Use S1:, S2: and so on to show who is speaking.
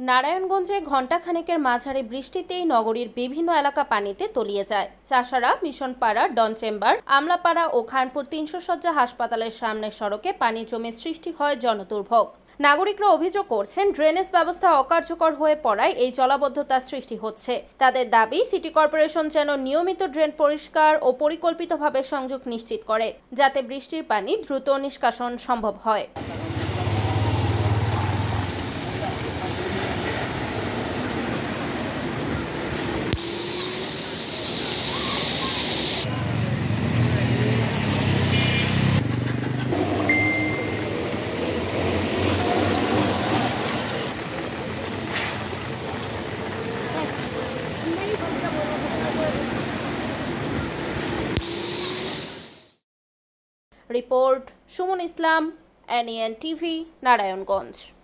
S1: নারায়ণগঞ্জে ঘণ্টাখানেকের মাঝারি বৃষ্টিতেই নগরীর বিভিন্ন এলাকা পানিতে তলিয়ে যায়। চাষাড়া, মিশনপাড়া, ডন চেম্বার, আমলাপাড়া ও খানপুর ৩০০ শয্যা হাসপাতালের সামনের সড়কে পানি জমে সৃষ্টি হয় জনদুর্ভোগ। নাগরিকরা অভিযোগ করছেন, ড্রেনেজ ব্যবস্থা অকার্যকর হয়ে পড়ায় এই জলাবদ্ধতার সৃষ্টি হচ্ছে। তাদের দাবি, সিটি কর্পোরেশন যেন নিয়মিত ড্রেন পরিষ্কার ও পরিকল্পিতভাবে সংযোগ নিশ্চিত করে, যাতে বৃষ্টির পানি দ্রুত নিষ্কাশন সম্ভব হয়। রিপোর্ট সুমন ইসলাম, NEN TV, নারায়ণগঞ্জ।